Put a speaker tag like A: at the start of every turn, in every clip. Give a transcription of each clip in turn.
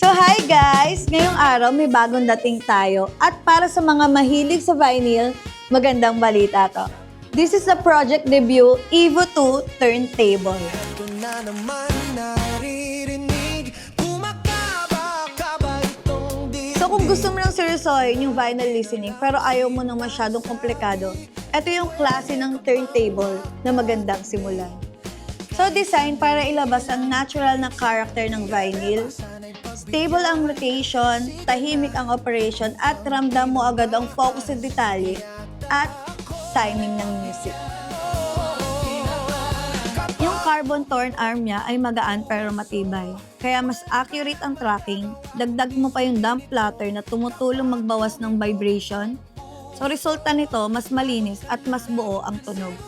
A: So hi guys! Ngayong araw may bagong dating tayo at para sa mga mahilig sa vinyl, magandang balita to. This is the project debut Evo 2 Turntable.
B: Ito na naman naririnig, kumakaba-kaba itong
A: So kung gusto mo lang seryosohin yung vinyl listening pero ayaw mo nang masyadong komplikado, ito yung klase ng turntable na magandang simulan. So design para ilabas ang natural na character ng vinyl. Stable ang rotation, tahimik ang operation at ramdam mo agad ang focus sa detalye at timing ng music. Yung carbon torn arm niya ay magaan pero matibay. Kaya mas accurate ang tracking, dagdag mo pa yung dump platter na tumutulong magbawas ng vibration. So resulta nito, mas malinis at mas buo ang tunog.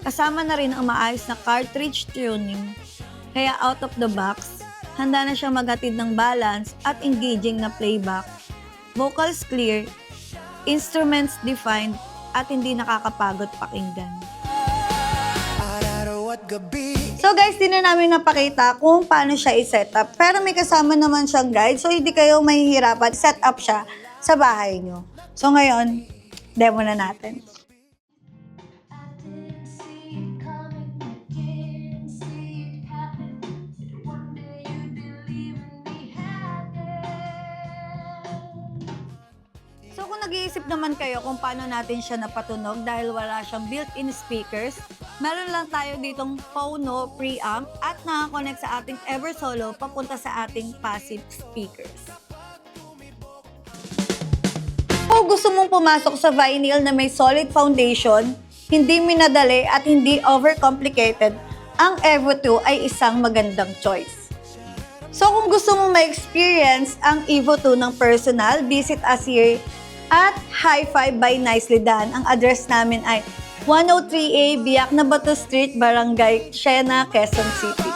A: Kasama na rin ang maayos na cartridge tuning, kaya out of the box, handa na siyang maghatid ng balance at engaging na playback. Vocals clear, instruments defined, at hindi nakakapagod pakinggan.
B: araw at gabi.
A: So guys, di na namin napakita kung paano siya i-set up. Pero may kasama naman siyang guide, so hindi kayo mahihirapan set up siya sa bahay nyo. So ngayon, demo na natin. So kung nag-iisip naman kayo kung paano natin siya napatunog dahil wala siyang built-in speakers, meron lang tayo ditong Phono preamp at nakakonect sa ating Eversolo papunta sa ating passive speakers. Kung gusto mong pumasok sa vinyl na may solid foundation, hindi minadali at hindi overcomplicated, ang Evo 2 ay isang magandang choice. So kung gusto mong ma-experience ang Evo 2 ng personal, visit us here at Hi-Fi by Nicely Done. Ang address namin ay 103A Biak na Bato Street, Barangay Siena, Quezon City.